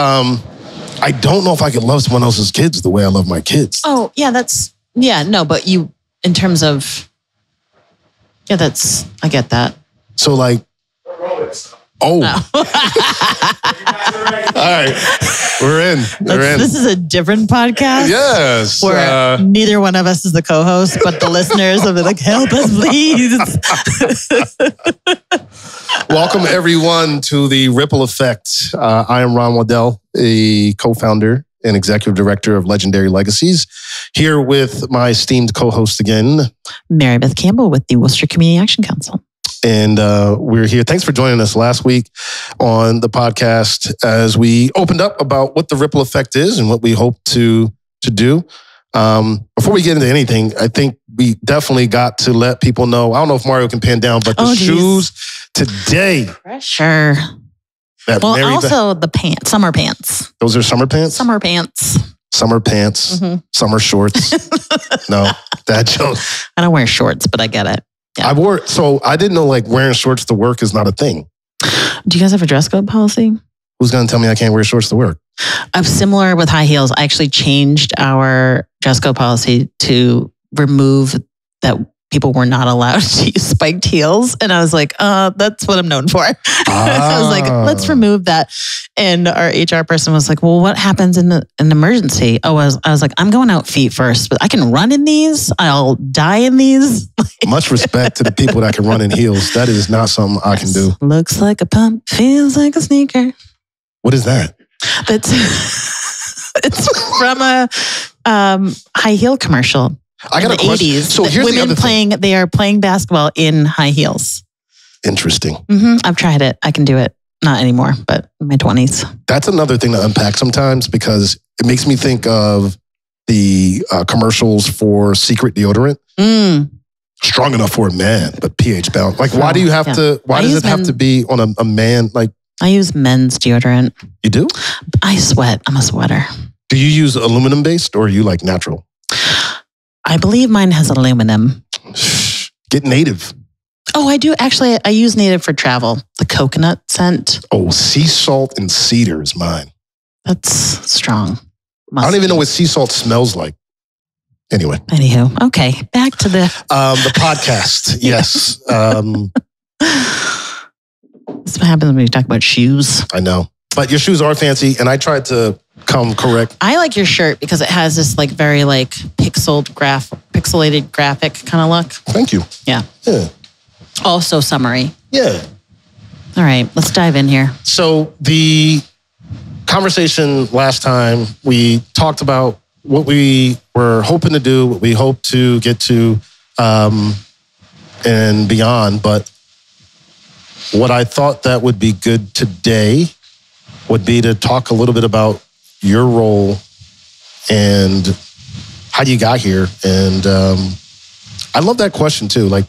I don't know if I could love someone else's kids the way I love my kids. Oh, yeah, but you, in terms of, I get that. So like, all right, we're in. This is a different podcast. Yes. Where neither one of us is the co-host, but the listeners will be like, help us, please. Welcome, everyone, to the Ripple Effect. I am Waddell, a co-founder and executive director of Legendary Legacies, here with my esteemed co-host again, Marybeth Campbell with the Worcester Community Action Council. And we're here. Thanks for joining us last week on the podcast as we opened up about what the Ripple Effect is and what we hope to do. Before we get into anything, I think we definitely got to let people know. I don't know if Mario can pan down, but the shoes today. Pressure. Also the pants, summer pants. Those are summer pants? Summer pants. Summer pants. Mm-hmm. Summer shorts. No, that joke. I don't wear shorts, but I get it. Yeah. I didn't know like wearing shorts to work is not a thing. Do you guys have a dress code policy? Who's going to tell me I can't wear shorts to work? I'm similar with high heels. I actually changed our dress code policy to remove that people were not allowed to use spiked heels. And I was like, that's what I'm known for. So I was like, let's remove that. And our HR person was like, well, what happens in an emergency? I was like, I'm going out feet first, but I can run in these. I'll die in these. Much respect to the people that can run in heels. That is not something I can do. Looks like a pump, feels like a sneaker. What is that? It's from a high heel commercial. I got a question. 80s. So here's women the other thing. They are playing basketball in high heels. Interesting. Mm-hmm. I've tried it. I can do it. Not anymore, but in my 20s. That's another thing to unpack sometimes because it makes me think of the commercials for Secret deodorant. Strong enough for a man, but pH bound. Like, why do you have to? Why does it have to be on a man? Like, I use men's deodorant. You do? I sweat. I'm a sweater. Do you use aluminum based or are you like natural? I believe mine has aluminum. Get native. Oh, I do. Actually, I use native for travel. The coconut scent. Oh, sea salt and cedar is mine. That's strong. I don't even know what sea salt smells like. Anyway. Anywho, okay. Back to the podcast. Yes. This is what happens when we talk about shoes. I know. But your shoes are fancy, and I tried to come correct. I like your shirt because it has this like very like pixelated graphic kind of look. Thank you. Yeah. Also summery. Yeah. All right, let's dive in here. So the conversation last time, we talked about what we were hoping to do, what we hope to get to, and beyond. But what I thought that would be good today would be to talk a little bit about your role and how you got here. And I love that question too. Like,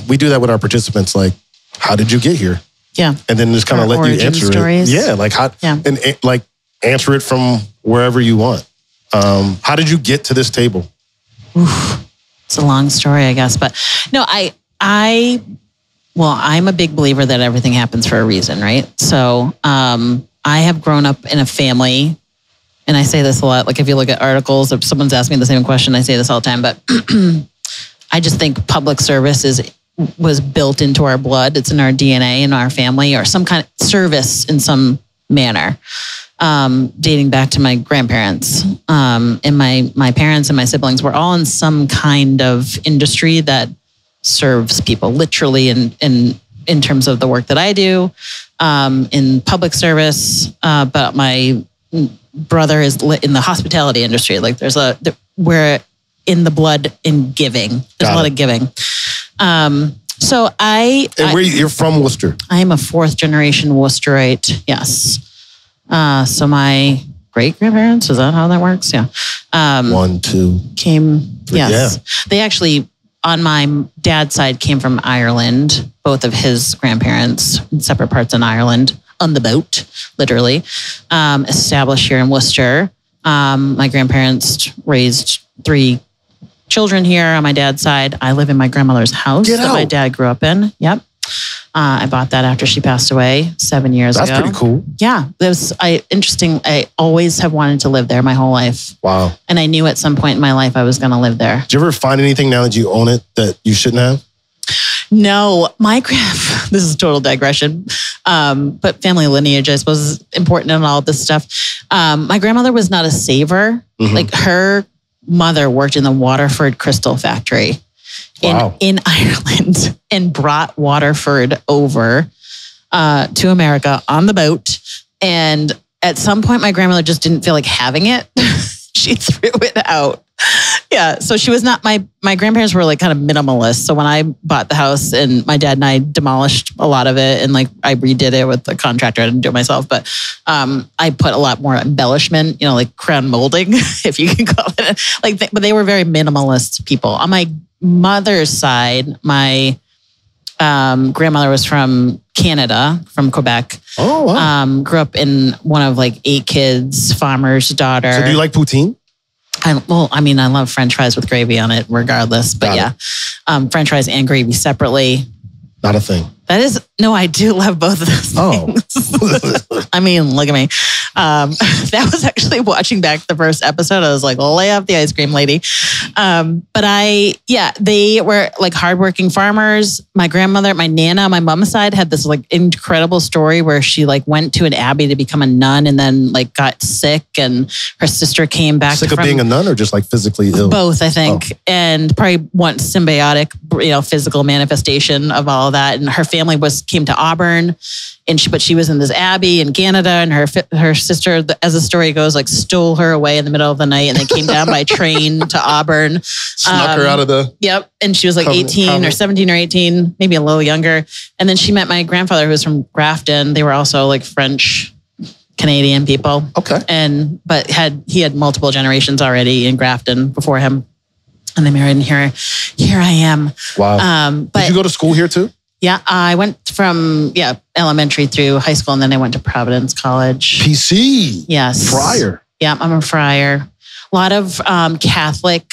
we do that with our participants. Like, how did you get here? Yeah. And then just kind of let you answer stories. it. Yeah. Like, how, and like answer it from wherever you want. How did you get to this table? Oof, it's a long story, I guess. But no, I'm a big believer that everything happens for a reason, right? So I have grown up in a family, and I say this a lot, like if you look at articles, if someone's asked me the same question, I say this all the time, but I just think public service was built into our blood. It's in our DNA, in our family, or some kind of service in some manner. Dating back to my grandparents, and my parents and my siblings were all in some kind of industry that serves people, literally in terms of the work that I do, in public service. But my brother is in the hospitality industry. Like we're in the blood in giving. There's a lot of giving. So you're from Worcester? I am a 4th generation Worcesterite. Yes. So my great grandparents, is that how that works? Yeah. 1, 2 came. Yes. Yeah. They actually, on my dad's side, came from Ireland. Both of his grandparents in separate parts in Ireland on the boat, literally, established here in Worcester. My grandparents raised 3 children here on my dad's side. I live in my grandmother's house that my dad grew up in. Yep. I bought that after she passed away 7 years ago. That's pretty cool. Yeah. Interesting. I always have wanted to live there my whole life. Wow. And I knew at some point in my life I was going to live there. Did you ever find anything now that you own it that you shouldn't have? No, this is total digression. But family lineage, I suppose, is important in all this stuff. My grandmother was not a saver. Mm-hmm. Like her mother worked in the Waterford Crystal Factory in Ireland and brought Waterford over to America on the boat. And at some point, my grandmother just didn't feel like having it. She threw it out. Yeah. So she was not, my grandparents were like kind of minimalist. So when I bought the house and my dad and I demolished a lot of it and like I redid it with the contractor, I didn't do it myself, but I put a lot more embellishment, like crown molding, if you can call it. But they were very minimalist people. On my mother's side, my grandmother was from Canada, from Quebec. Oh, wow. Grew up in one of like 8 kids, farmer's daughter. So do you like poutine? I love French fries with gravy on it regardless. But French fries and gravy separately. Not a thing. I do love both of those things. I mean, look at me. That was actually watching back the first episode. I was like, lay off the ice cream lady. They were like hardworking farmers. My grandmother, my Nana, on my mom's side had this like incredible story where she like went to an abbey to become a nun and then like got sick and her sister came back. Sick of being a nun or just like physically ill? Both, I think. And probably one symbiotic, physical manifestation of all of that. And her family came to Auburn, but she was in this abbey in Canada, and her sister, as the story goes, like stole her away in the middle of the night, and they came down by train to Auburn. Snuck her out of the... Yep. And she was like 18 or 17 or 18, maybe a little younger. And then she met my grandfather, who was from Grafton. They were also like French Canadian people. Okay. But he had multiple generations already in Grafton before him. And they married, and here I am. Wow. Did you go to school here too? Yeah, I went from elementary through high school, and then I went to Providence College. PC. Yes. Friar. Yeah, I'm a friar. A lot of Catholic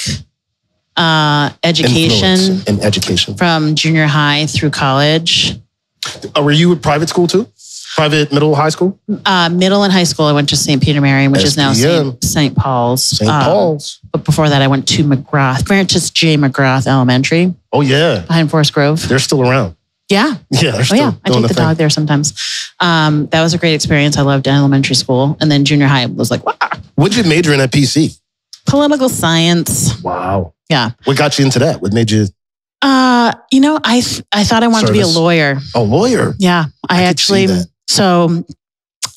education. And education. From junior high through college. Were you at private school too? Private middle high school? Middle and high school, I went to St. Peter Mary, which is now St. Paul's. St. Paul's. But before that, I went to McGrath, Francis J. McGrath Elementary. Oh, yeah. Behind Forest Grove. They're still around. Yeah. Yeah, they're still I take the dog there sometimes. That was a great experience. I loved elementary school. And then junior high was like, wow. What did you major in at PC? Political science. Wow. Yeah. What got you into that? What made you... I thought I wanted to be a lawyer. A lawyer? Yeah. So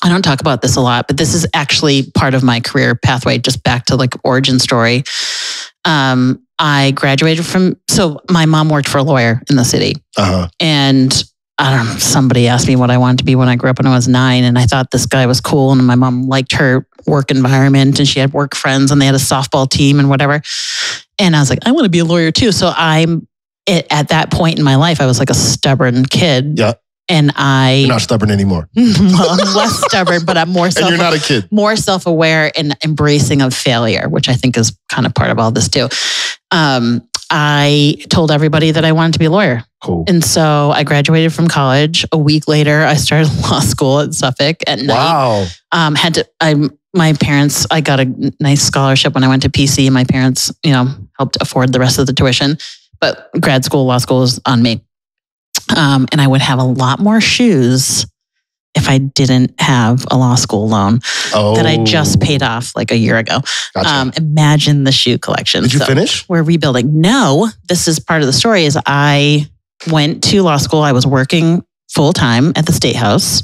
I don't talk about this a lot, but this is actually part of my career pathway, just back to like origin story. I graduated so my mom worked for a lawyer in the city. Uh-huh. And I don't know, somebody asked me what I wanted to be when I grew up when I was 9. And I thought this guy was cool. And my mom liked her work environment, and she had work friends, and they had a softball team and whatever. And I was like, I want to be a lawyer too. So at that point in my life, I was like a stubborn kid. Yeah. And You're not stubborn anymore. Well, I'm less stubborn, but I'm more and you're not a kid. More self-aware and embracing of failure, which I think is kind of part of all this too. I told everybody that I wanted to be a lawyer. Cool. And so I graduated from college. A week later, I started law school at Suffolk at night. Wow. My parents, I got a nice scholarship when I went to PC. My parents, helped afford the rest of the tuition. But grad school, law school is on me. And I would have a lot more shoes if I didn't have a law school loan that I just paid off like a year ago. Gotcha. Imagine the shoe collection. Did you finish? We're rebuilding. No, this is part of the story is I went to law school. I was working full-time at the State House.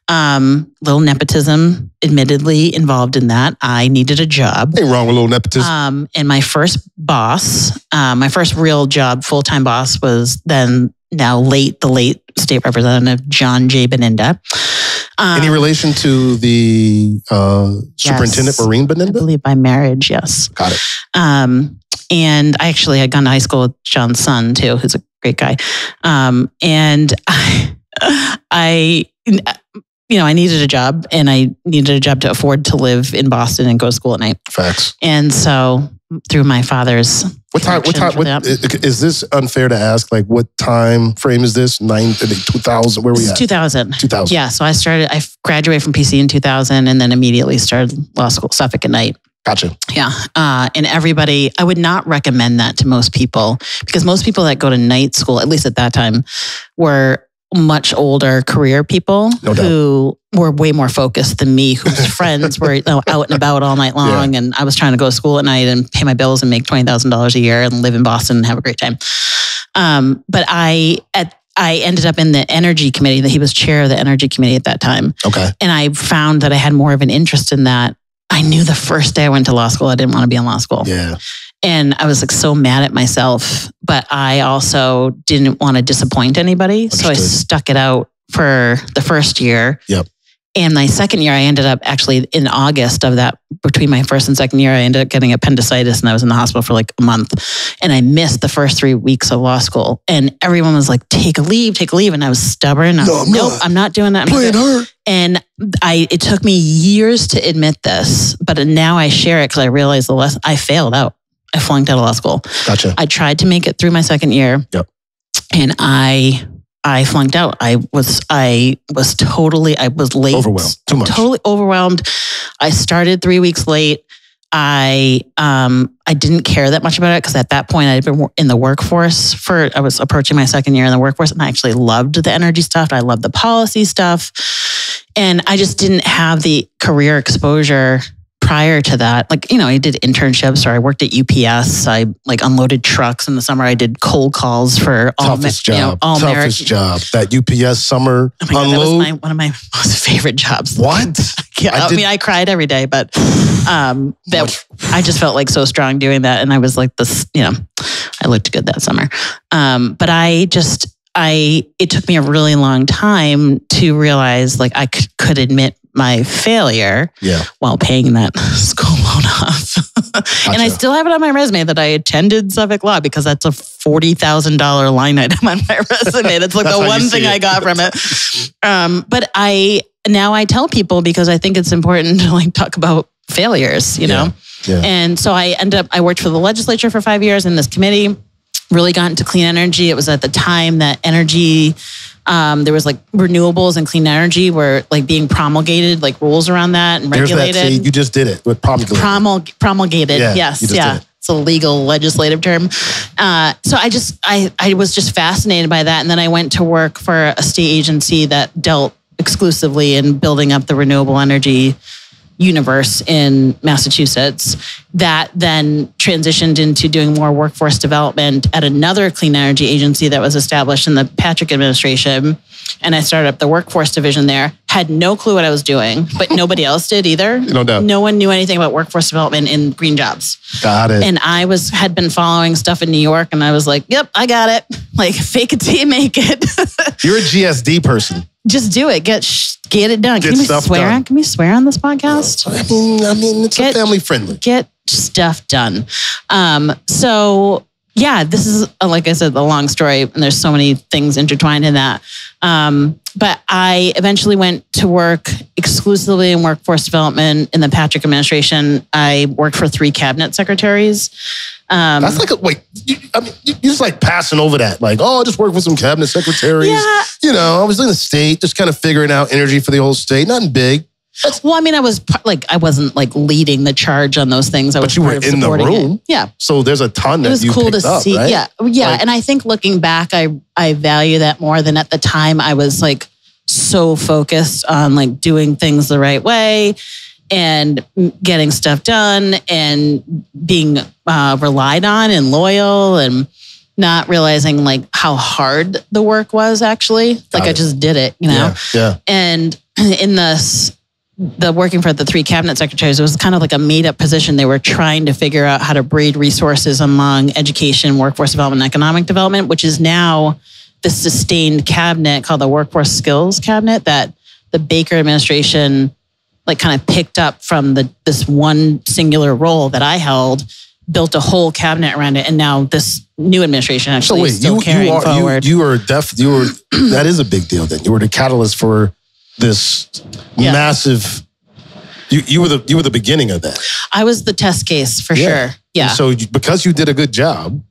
Little nepotism admittedly involved in that. I needed a job. Ain't wrong with a little nepotism. And my first boss, my first real job, full-time boss was then the late state representative, John J. Beninda. Any relation to the superintendent, Maureen Beninda? I believe by marriage, yes. Got it. And I actually had gone to high school with John's son too, who's a great guy. And I needed a job, and I needed a job to afford to live in Boston and go to school at night. Facts. And so through my father's. What time is this unfair to ask? Like, what time frame is this? 2000? Where we at? 2000. 2000. Yeah. So I graduated from PC in 2000 and then immediately started law school, Suffolk at night. Gotcha. Yeah. And everybody, I would not recommend that to most people because most people that go to night school, at least at that time, were much older career people who were way more focused than me, whose friends were out and about all night long. Yeah. And I was trying to go to school at night and pay my bills and make $20,000 a year and live in Boston and have a great time. But I ended up in the energy committee, that he was chair of the energy committee at that time. Okay. And I found that I had more of an interest in that. I knew the first day I went to law school, I didn't want to be in law school. Yeah. And I was like so mad at myself, but I also didn't want to disappoint anybody. Understood. So I stuck it out for the first year. Yep. And my second year, I ended up actually in August of that, between my first and second year, I ended up getting appendicitis and I was in the hospital for like a month. And I missed the first 3 weeks of law school. And everyone was like, take a leave. And I was stubborn. Nope, I'm not doing that. Playing hurt. And it took me years to admit this, but now I share it because I realized the lesson. I failed out. I flunked out of law school. Gotcha. I tried to make it through my second year. Yep. And I flunked out. I was late. Overwhelmed. Too much. Totally overwhelmed. I started 3 weeks late. I didn't care that much about it because at that point I'd been in the workforce I was approaching my second year in the workforce and I actually loved the energy stuff. I loved the policy stuff. And I just didn't have the career exposure prior to that. Like, I did internships or I worked at UPS. I unloaded trucks in the summer. I did cold calls for toughest job. That UPS summer unload. That was one of my most favorite jobs. What? Yeah, I cried every day, but I just felt like so strong doing that. And I was like this, I looked good that summer. But it took me a really long time to realize like I could admit my failure while paying that school loan off. Gotcha. And I still have it on my resume that I attended Suffolk Law because that's a $40,000 line item on my resume. That's like the one thing I got from it. But now I tell people because I think it's important to talk about failures, know? Yeah. And so I worked for the legislature for 5 years in this committee, really got into clean energy. It was at the time that energy, there was renewables and clean energy were being promulgated, rules around that and regulated. There's that, you just did it with promulgated. Promulgated, yes. It's a legal legislative term. So I was just fascinated by that. And then I went to work for a state agency that dealt exclusively in building up the renewable energy universe in Massachusetts. That then transitioned into doing more workforce development at another clean energy agency that was established in the Patrick administration. And I started up the workforce division there. Had no clue what I was doing, but nobody else did either. No doubt. No one knew anything about workforce development in green jobs. Got it. And I had been following stuff in New York and I was like, yep, I got it. Fake it till you make it. You're a GSD person. Just do it. Get it done. Can we swear? Can we swear on this podcast? I mean, it's family friendly. Get stuff done. So yeah, this is, like I said, the long story, and there's so many things intertwined in that. But I eventually went to work exclusively in workforce development in the Patrick administration. I worked for 3 cabinet secretaries. That's you're just passing over that. I just work with some cabinet secretaries. Yeah. I was in the state, just kind of figuring out energy for the whole state. Nothing big. Well, I mean, I wasn't leading the charge on those things. But you were in the room. It. Yeah. So there's a ton that you picked up, see. Right? Yeah. And I think looking back, I value that more than at the time. I was so focused on doing things the right way and getting stuff done and being relied on and loyal and not realizing how hard the work was actually. I just did it, Yeah. And in the working for the 3 cabinet secretaries, it was kind of a made up position. They were trying to figure out how to breed resources among education, workforce development, and economic development, which is now the sustained cabinet called the Workforce Skills Cabinet that the Baker administration kind of picked up from this one singular role that I held, built a whole cabinet around it, and now this new administration actually is still carrying forward. That is a big deal then. You were the catalyst for this massive You were the beginning of that. I was the test case for sure. Yeah. And so because you did a good job,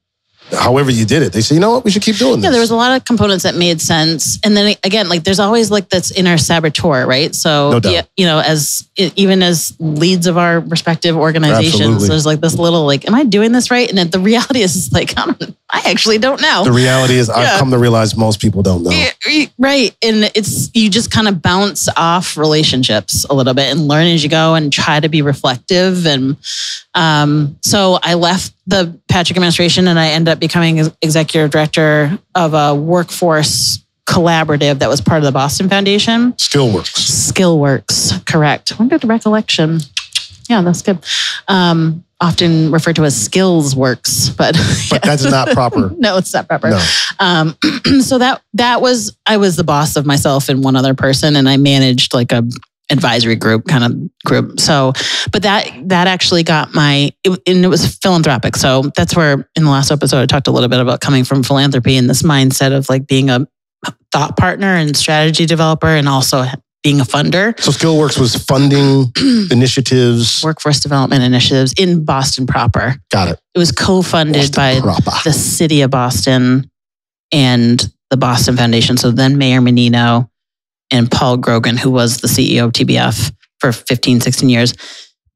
however you did it, they say, you know what, we should keep doing this. Yeah, there was a lot of components that made sense. And then again, like there's always like this inner saboteur, right? So, No doubt. you know, even as leads of our respective organizations, Absolutely. there's like this little like, am I doing this right? And then the reality is like, I actually don't know. The reality is I've come to realize most people don't know. Right. And you just kind of bounce off relationships a little bit and learn as you go and try to be reflective. And so I left the Patrick administration and I ended up becoming executive director of a workforce collaborative that was part of the Boston Foundation. Skillworks, correct. What a good recollection. Yeah, that's good. Often referred to as skills works, but that's not proper. No, it's not proper. No. So I was the boss of myself and one other person, and I managed like a advisory group kind of group. So, but that actually got and it was philanthropic. So that's where in the last episode I talked a little bit about coming from philanthropy and this mindset of like being a thought partner and strategy developer, and also being a funder. So Skillworks was funding initiatives. Workforce development initiatives in Boston proper. Got it. It was co-funded by the city of Boston and the Boston Foundation. So then Mayor Menino and Paul Grogan, who was the CEO of TBF for 15, 16 years.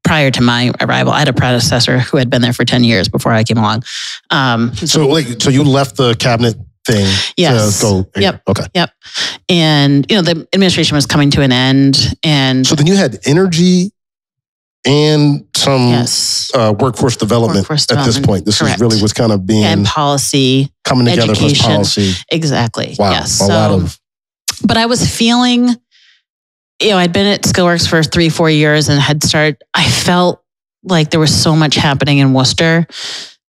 Prior to my arrival, I had a predecessor who had been there for 10 years before I came along. So you left the cabinet thing yes. to go. Yep. Okay. Yep. And, you know, the administration was coming to an end. And so then you had energy and some workforce development at this point. This was kind of being... And policy. Coming together education. for policy. Exactly. Wow. Yes. A lot of... But I was feeling... You know, I'd been at Skillworks for 3-4 years and I felt like there was so much happening in Worcester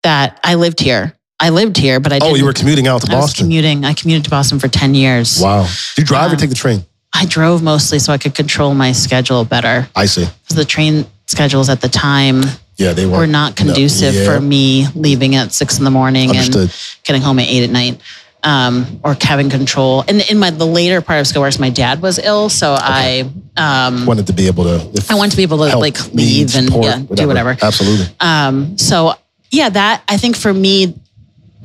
that I lived here, but I didn't. Oh, you were commuting out to Boston? I commuted to Boston for 10 years. Wow. Do you drive or take the train? I drove mostly so I could control my schedule better. I see. Because the train schedules at the time they were not conducive for me leaving at 6 a.m. and getting home at 8 p.m. Or having control. And in the later part of Skillworks, my dad was ill, so I wanted to be able to. I wanted to be able to like leave and do whatever. Absolutely. So yeah, that I think for me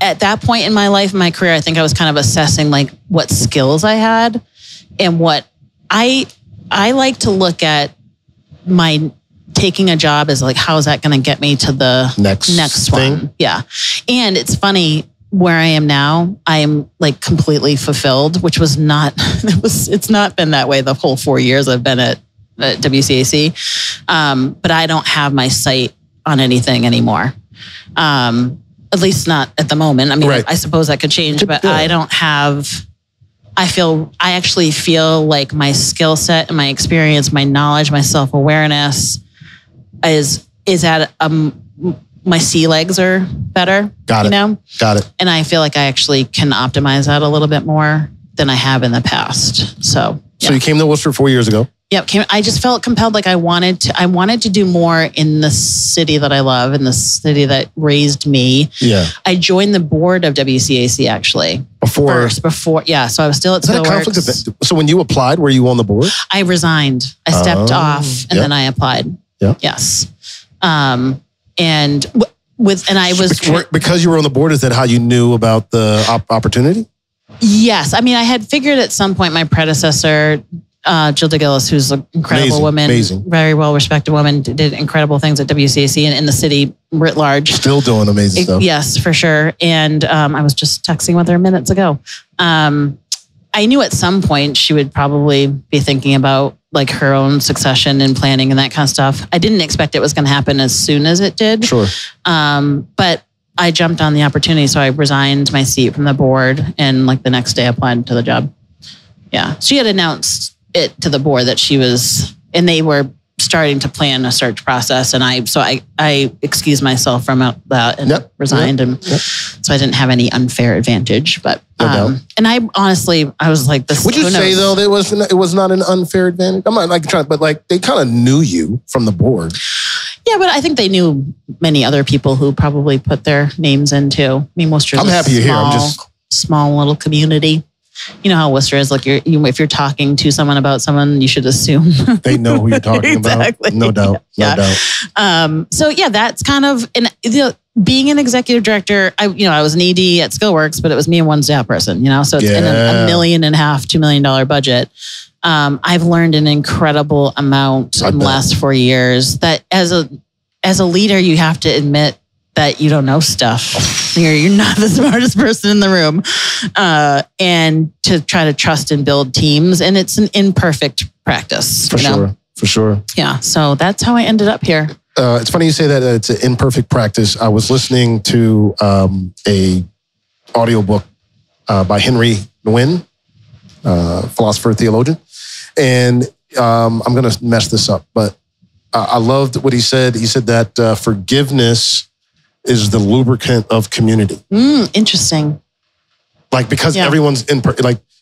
at that point in my life, my career, I think I was kind of assessing like what skills I had and what I like to look at my taking a job as like how is that going to get me to the next one? Yeah, and it's funny. Where I am now, I am like completely fulfilled, which was not, it's not been that way the whole 4 years I've been at WCAC. But I don't have my sight on anything anymore. At least not at the moment. I mean, I suppose that could change, but I don't have, I actually feel like my skill set and my experience, my knowledge, my self-awareness is at my sea legs are better. Got it. And I feel like I actually can optimize that a little bit more than I have in the past. So you came to Worcester 4 years ago. Yep. I just felt compelled. Like I wanted to do more in the city that I love, in the city that raised me. Yeah. I joined the board of WCAC actually. Before. Yeah. So I was still at Skillworks. So when you applied, were you on the board? I resigned. I stepped off and then I applied. Yeah. Yes. And I was... Because you were on the board, is that how you knew about the opportunity? Yes. I mean, I had figured at some point my predecessor, Jill DeGillis, who's an incredible woman, very well-respected woman, did incredible things at WCAC and in the city writ large. Still doing amazing stuff. Yes, for sure. And I was just texting with her minutes ago. I knew at some point she would probably be thinking about like her own succession and planning and that kind of stuff. I didn't expect it was going to happen as soon as it did. Sure. But I jumped on the opportunity. So I resigned my seat from the board and like the next day applied to the job. Yeah. She had announced it to the board that she was, and they were starting to plan a search process. And I excused myself from that and resigned. And so I didn't have any unfair advantage, but, and I honestly, I was like this. Would you say though, that it was not an unfair advantage? I'm not like trying, but like they kind of knew you from the board. Yeah, but I think they knew many other people who probably put their names in too. I mean, Worcester's I'm happy you're here. I'm just small little community. you know how Worcester is. Like if you're talking to someone about someone, you should assume they know who you're talking exactly. about. No doubt. Yeah. No doubt. So yeah, that's kind of, and being an executive director, I was an ED at Skillworks, but it was me and one staff person, so it's in a $1.5 million, $2 million budget. I've learned an incredible amount in the last 4 years that as a leader, you have to admit that you don't know stuff. You're not the smartest person in the room. And to try to trust and build teams. And it's an imperfect practice. For sure. Yeah. So that's how I ended up here. It's funny you say that it's an imperfect practice. I was listening to a audiobook by Henry Nguyen, philosopher, theologian. And I'm going to mess this up, but I loved what he said. He said that forgiveness is the lubricant of community. Interesting. Like, because everyone's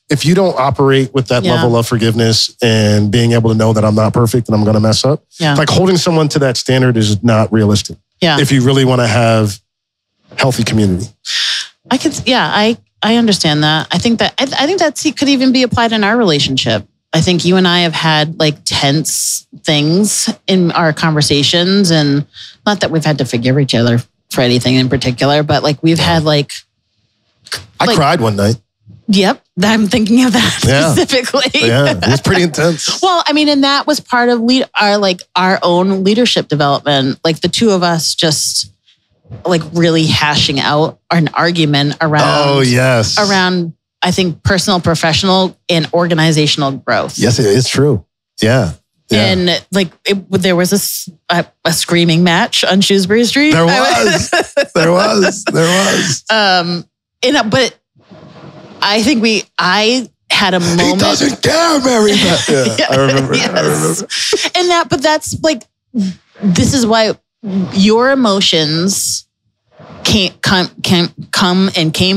if you don't operate with that level of forgiveness and being able to know that I'm not perfect and I'm going to mess up, like holding someone to that standard is not realistic. Yeah. If you really want to have healthy community. I understand that. I think that could even be applied in our relationship. I think you and I have had like tense things in our conversations, and not that we've had to forgive each other for anything in particular, but like we've had like... I cried one night. Yep. I'm thinking of that specifically. Yeah, it was pretty intense. Well, I mean, and that was part of our own leadership development. Like the two of us just like really hashing out an argument around... around, I think, personal, professional, and organizational growth. Yes, it is true. Yeah. And like there was a screaming match on Shrewsbury Street. There was. But I think I had a moment. He doesn't care, Marybeth. Yeah, I remember. And but that's like, this is why your emotions came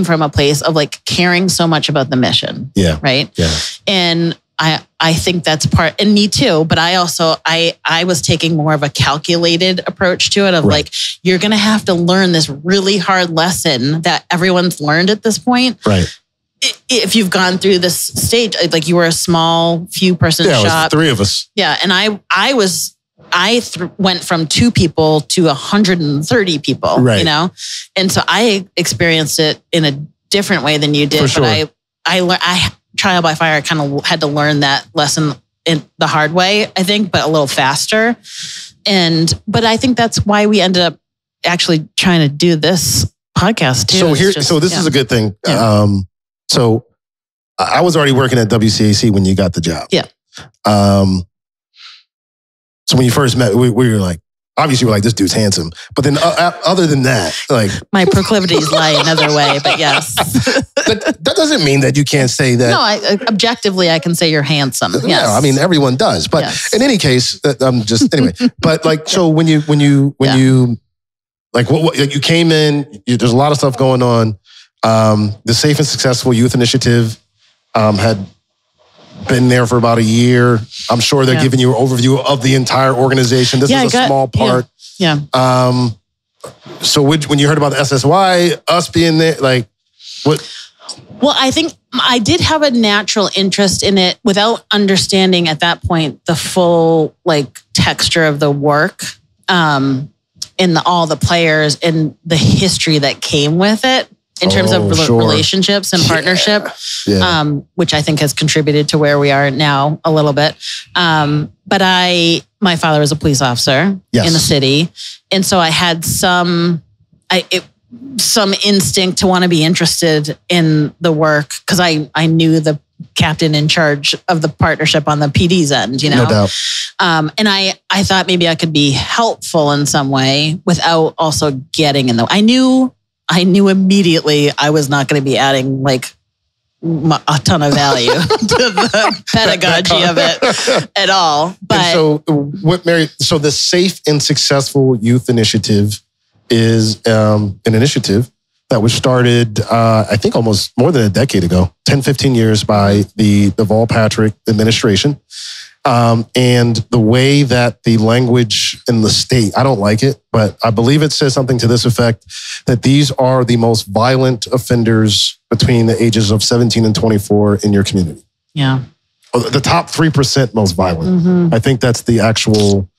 from a place of like caring so much about the mission. Yeah. Right. Yeah. And I think that's part, and me too, but I also, I was taking more of a calculated approach to it of like, you're going to have to learn this really hard lesson that everyone's learned at this point. Right. If you've gone through this stage, like you were a small few person shop. Yeah, it was 3 of us. Yeah. And I went from 2 people to 130 people, and so I experienced it in a different way than you did. For sure. But I trial by fire, I kind of had to learn that lesson in the hard way, I think, but a little faster. But I think that's why we ended up actually trying to do this podcast too. So this is a good thing. Yeah. So I was already working at WCAC when you got the job. Yeah. So when you first met, we were like, obviously we're like, this dude's handsome. But then other than that, like... My proclivities lie another way, but yes. that doesn't mean that you can't say that. No, objectively, I can say you're handsome. Yes. No, I mean, everyone does. But in any case, anyway. But like, so when you like, what you came in, there's a lot of stuff going on. The Safe and Successful Youth Initiative had been there for about a year. I'm sure they're giving you an overview of the entire organization. This is a small part. Yeah. So when you heard about the SSY, us being there, like what? Well, I think I did have a natural interest in it without understanding at that point the full like texture of the work, and all the players and the history that came with it. In terms of relationships and partnership, which I think has contributed to where we are now a little bit. But my father was a police officer in the city. And so I had some instinct to want to be interested in the work because I knew the captain in charge of the partnership on the PD's end, No doubt. And I thought maybe I could be helpful in some way without also getting in the... I knew immediately I was not going to be adding like a ton of value to the pedagogy of it at all. But so the Safe and Successful Youth Initiative is an initiative that was started, I think almost more than a decade ago, 10, 15 years by the Vol Patrick administration. And the way that the language in the state, I don't like it, but I believe it says something to this effect, that these are the most violent offenders between the ages of 17 and 24 in your community. Yeah. The top 3% most violent. I think that's the actual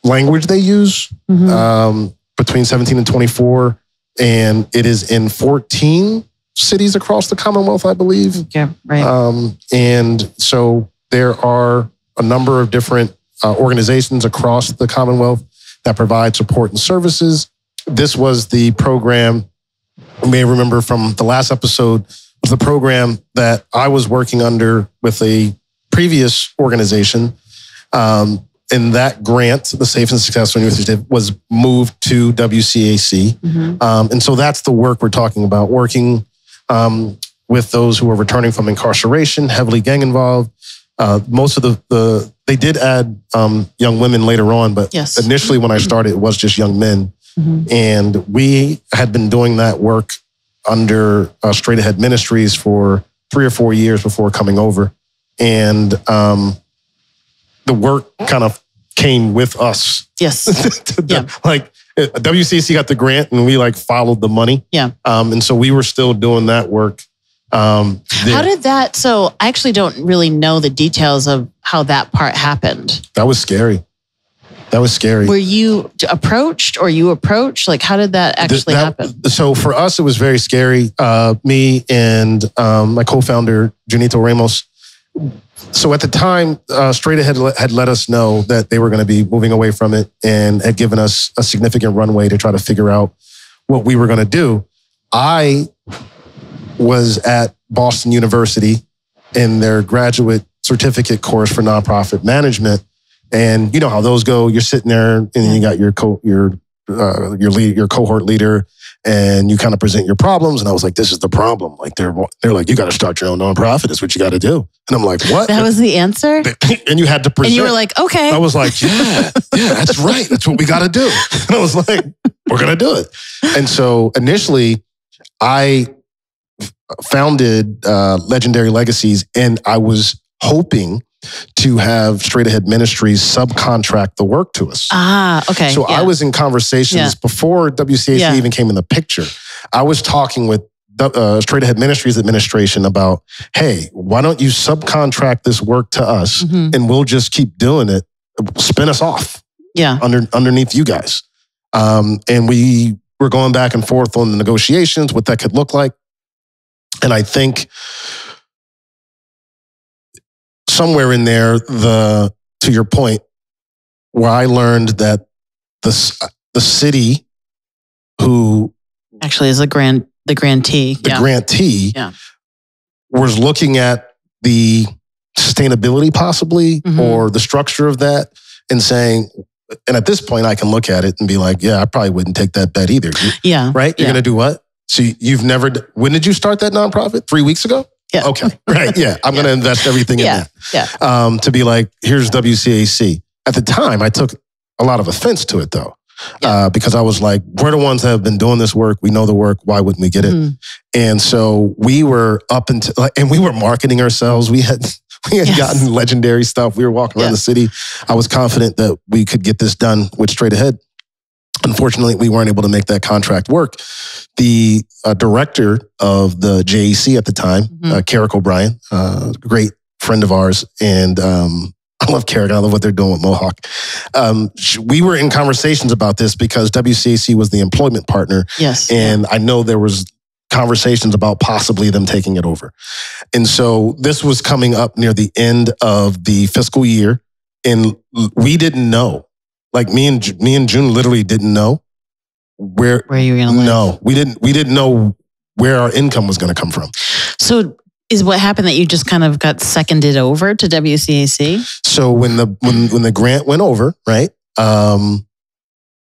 language they use between 17 and 24. And it is in 14 cities across the Commonwealth, I believe. Yeah, right. And so there are a number of different organizations across the Commonwealth that provide support and services. This was the program, you may remember from the last episode, was the program that I was working under with a previous organization. And that grant, the Safe and Successful Initiative, was moved to WCAC. And so that's the work we're talking about, working with those who are returning from incarceration, heavily gang involved. Most of they did add young women later on, but initially when I started, it was just young men. And we had been doing that work under Straight Ahead Ministries for 3 or 4 years before coming over. And the work kind of came with us. Yes. Like WCC got the grant and we like followed the money. Yeah. And so we were still doing that work. How did that, so I actually don't really know the details of how that part happened. That was scary. Were you approached or you approached? Like, how did that actually happen? So for us, it was very scary. Me and my co-founder, Janito Ramos. So at the time, Straight Ahead had let us know that they were going to be moving away from it and had given us a significant runway to try to figure out what we were going to do. I was at Boston University in their graduate certificate course for nonprofit management. And you know how those go. You're sitting there and then you got your cohort leader and you kind of present your problems. And I was like, this is the problem. Like they're like, you got to start your own nonprofit. That's what you got to do. And I'm like, what? That was the answer? And you had to present. And you were like, okay. I was like, yeah, that's right. That's what we got to do. And I was like, we're going to do it. And so initially I founded Legendary Legacies, and I was hoping to have Straight Ahead Ministries subcontract the work to us. Okay. So I was in conversations before WCAC even came in the picture. I was talking with Straight Ahead Ministries administration about, hey, why don't you subcontract this work to us and we'll just keep doing it, spin us off underneath you guys. And we were going back and forth on the negotiations, what that could look like. And I think somewhere in there, to your point, where I learned that the city who actually is the grantee was looking at the sustainability possibly or the structure of that and saying, and at this point I can look at it and be like, yeah, I probably wouldn't take that bet either. Right? You're going to do what? So you've never, when did you start that nonprofit? 3 weeks ago? Yeah. Okay. Right. Yeah. I'm going to invest everything in that. Yeah. To be like, here's WCAC. At the time, I took a lot of offense to it though. Because I was like, we're the ones that have been doing this work. We know the work. Why wouldn't we get it? And so we were and we were marketing ourselves. We had gotten legendary stuff. We were walking around the city. I was confident that we could get this done with Straight Ahead. Unfortunately, we weren't able to make that contract work. The director of the JEC at the time, Carrick O'Brien, great friend of ours, and I love Carrick. I love what they're doing with Mohawk. We were in conversations about this because WCAC was the employment partner. Yes. And I know there was conversations about possibly them taking it over. And so this was coming up near the end of the fiscal year, and we didn't know. Like me and June literally didn't know where you were going to live. No, we didn't know where our income was going to come from. So is what happened that you just kind of got seconded over to WCAC? So when the grant went over, right?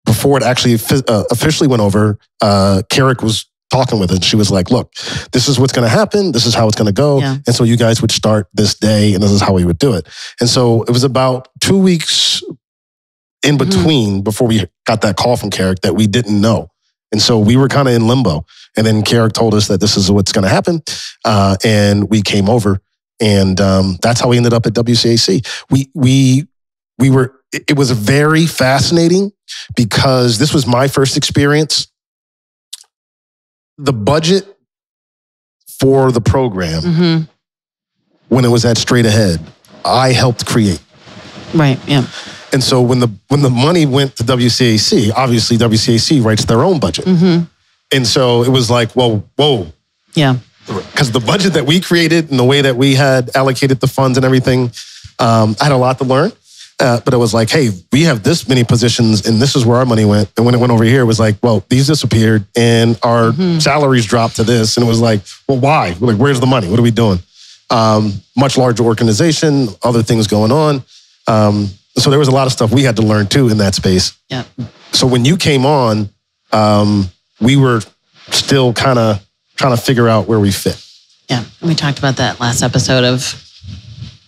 Before it actually officially went over, Carrick was talking with it. She was like, look, this is what's going to happen. This is how it's going to go. Yeah. And so you guys would start this day and this is how we would do it. And so it was about 2 weeks in between before we got that call from Carrick that we didn't know. And so we were kind of in limbo. And then Carrick told us that this is what's going to happen. And we came over. And that's how we ended up at WCAC. It was very fascinating because this was my first experience. The budget for the program, when it was at Straight Ahead, I helped create. Right, yeah. And so when the money went to WCAC, obviously WCAC writes their own budget. And so it was like, whoa. Yeah. Because the budget that we created and the way that we had allocated the funds and everything, I had a lot to learn. But it was like, hey, we have this many positions and this is where our money went. And when it went over here, it was like, well, these disappeared and our salaries dropped to this. And it was like, well, why? Like, where's the money? What are we doing? Much larger organization, other things going on. So there was a lot of stuff we had to learn too in that space. Yeah. So when you came on, we were still kind of trying to figure out where we fit. Yeah. And we talked about that last episode of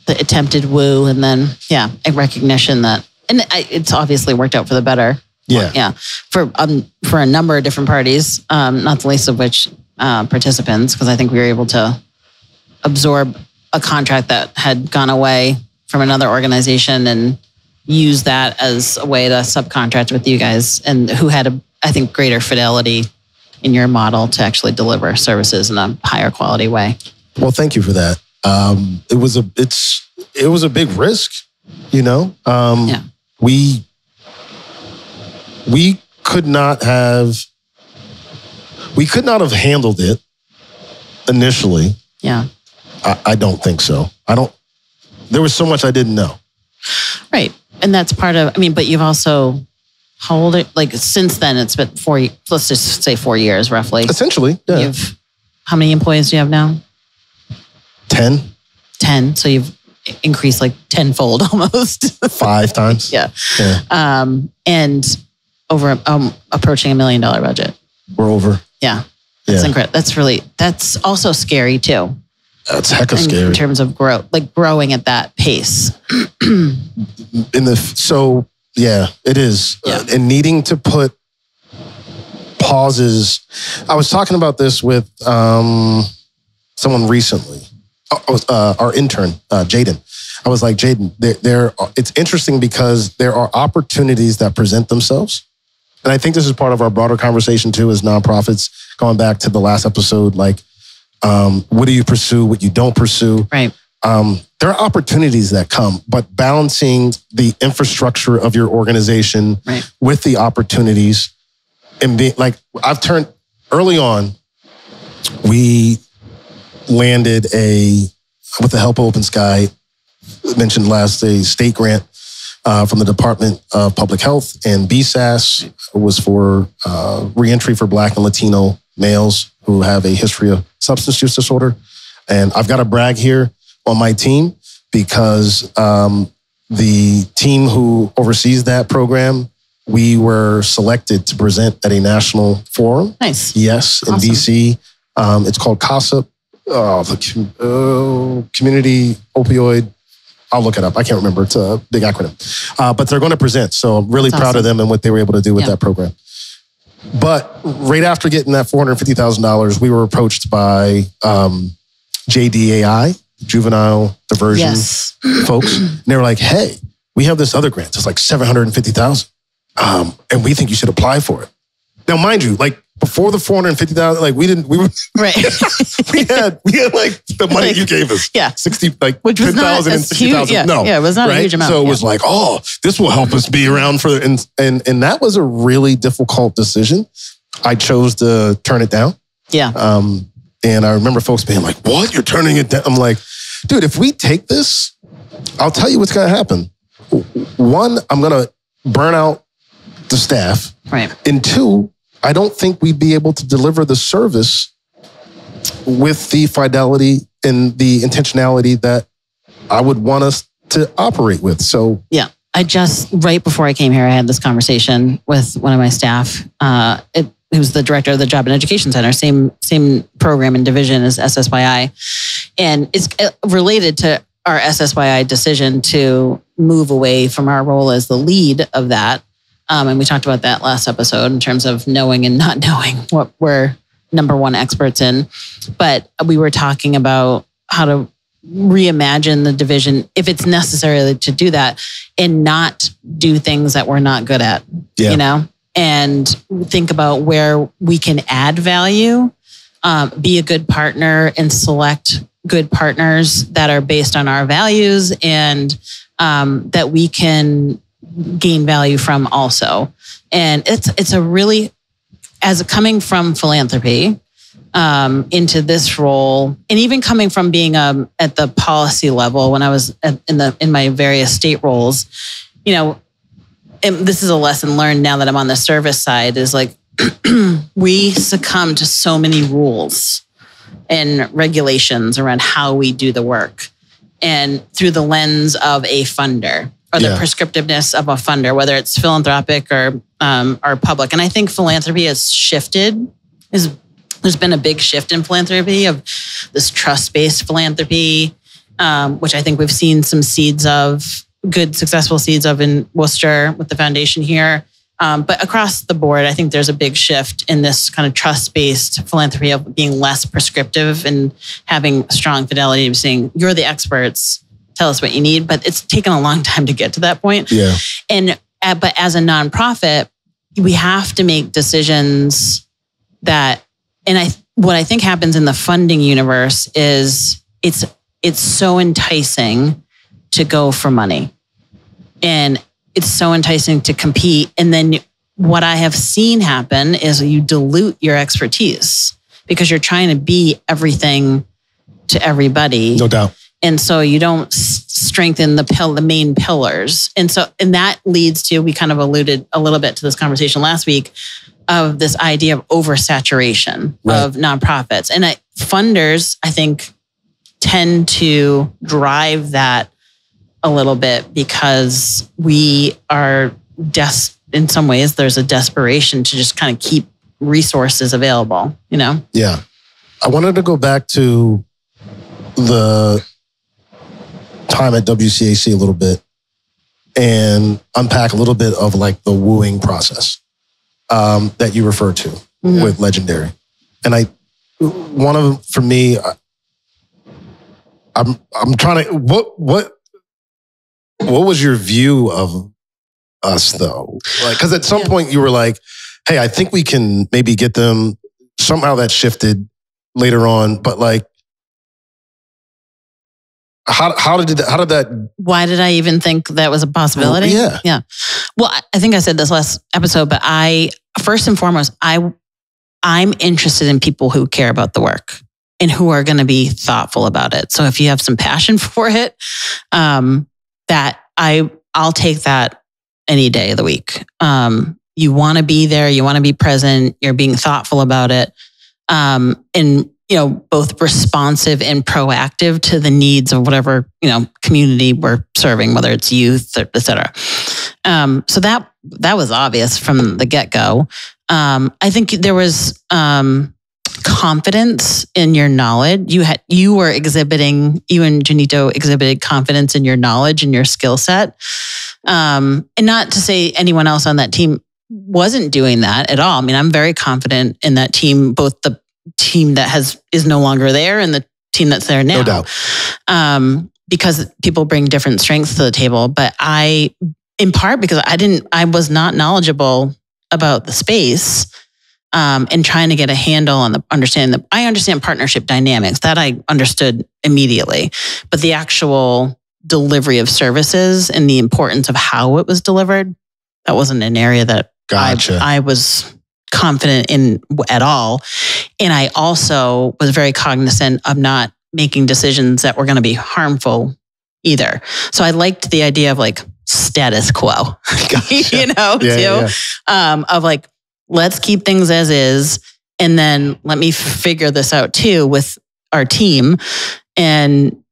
the attempted woo and then, a recognition that, and it's obviously worked out for the better. Yeah. Yeah. For a number of different parties, not the least of which participants, because I think we were able to absorb a contract that had gone away from another organization and use that as a way to subcontract with you guys, and who had I think greater fidelity in your model to actually deliver services in a higher quality way. Well, thank you for that. It was a big risk, you know. We could not have handled it initially. Yeah. I don't think so. There was so much I didn't know. Right. And that's part of, but you've also, how old, since then it's been let's just say 4 years roughly. Essentially, yeah. How many employees do you have now? 10. 10. So you've increased like tenfold almost. 5 times. Yeah. And over approaching $1 million budget. We're over. Yeah. That's incredible. That's also scary too. That's hecka scary. In terms of growth, like growing at that pace. It is. Yeah. And needing to put pauses. I was talking about this with someone recently. Our intern, Jaden. I was like, Jaden, it's interesting because there are opportunities that present themselves. And I think this is part of our broader conversation too, as nonprofits, going back to the last episode, like, what do you pursue, what you don't pursue? Right. There are opportunities that come, but balancing the infrastructure of your organization with the opportunities and being like, early on, we landed with the help of Open Sky, mentioned last, a state grant from the Department of Public Health, and BSAS was for reentry for Black and Latino males who have a history of substance use disorder. And I've got to brag here on my team because the team who oversees that program, we were selected to present at a national forum. Nice. Yes, in Awesome. DC. It's called COSIP, the Community Opioid. I'll look it up. I can't remember. It's a big acronym. But they're going to present. So I'm really proud of them and what they were able to do with that program. But right after getting that $450,000, we were approached by JDAI, Juvenile Diversion folks. And they were like, hey, we have this other grant. It's like $750,000. And we think you should apply for it. Now, mind you, like before the $450,000, like we were right. we had like the money you gave us. Yeah. 60, like which was 10,000 and 60,000. Yeah, it was not a huge amount. So it was like, oh, this will help us be around for, and that was a really difficult decision. I chose to turn it down. Yeah. And I remember folks being like, what? You're turning it down? I'm like, dude, if we take this, I'll tell you what's going to happen. One, I'm going to burn out the staff. Right. And two, I don't think we'd be able to deliver the service with the fidelity and the intentionality that I would want us to operate with. So yeah, right before I came here, I had this conversation with one of my staff. Who's the director of the Job and Education Center, same program and division as SSYI. And it's related to our SSYI decision to move away from our role as the lead of that. And we talked about that last episode in terms of knowing and not knowing what we're number one experts in. But we were talking about how to reimagine the division if it's necessary to do that, and not do things that we're not good at, and think about where we can add value, be a good partner, and select good partners that are based on our values and that we can gain value from also. And it's a really, as coming from philanthropy into this role, and even coming from being at the policy level when I was in my various state roles, and this is a lesson learned now that I'm on the service side, is like we succumb to so many rules and regulations around how we do the work, and through the lens of a funder or the prescriptiveness of a funder, whether it's philanthropic or public. And I think philanthropy has shifted. There's been a big shift in philanthropy, of this trust-based philanthropy, which I think we've seen some seeds of, good, successful seeds of in Worcester with the foundation here. But across the board, I think there's a big shift in this kind of trust-based philanthropy of being less prescriptive and having strong fidelity of saying, you're the experts, tell us what you need. But it's taken a long time to get to that point. Yeah. But as a nonprofit, we have to make decisions that, what I think happens in the funding universe is it's so enticing to go for money. And it's so enticing to compete. And then what I have seen happen is you dilute your expertise because you're trying to be everything to everybody. No doubt. And so you don't strengthen the main pillars. And that leads to, we kind of alluded a little bit to this conversation last week, of this idea of oversaturation of nonprofits. And funders, I think, tend to drive that a little bit because we are in some ways, there's a desperation to just kind of keep resources available, Yeah. I wanted to go back to the time at WCAC a little bit and unpack a little bit of like the wooing process that you refer to with Legendary. And one of them, for me, I'm trying to, what was your view of us though? Like, cause at some point you were like, hey, I think we can maybe get them. Somehow that shifted later on, but like, how did that? Why did I even think that was a possibility? Yeah. Well, I think I said this last episode, but first and foremost, I'm interested in people who care about the work and who are going to be thoughtful about it. So if you have some passion for it, that I'll take that any day of the week. You want to be there, you want to be present, you're being thoughtful about it, and both responsive and proactive to the needs of whatever community we're serving, whether it's youth, or et cetera. So that was obvious from the get-go. I think there was confidence in your knowledge. You and Janito exhibited confidence in your knowledge and your skill set. And not to say anyone else on that team wasn't doing that at all. I mean, I'm very confident in that team, both the team that is no longer there and the team that's there now. No doubt. Because people bring different strengths to the table. But in part because I was not knowledgeable about the space, and trying to get a handle on I understand partnership dynamics, that I understood immediately, but the actual delivery of services and the importance of how it was delivered, that wasn't an area that I was confident in at all. And I also was very cognizant of not making decisions that were going to be harmful either. So I liked the idea of like status quo, of like, let's keep things as is. And then let me figure this out too with our team and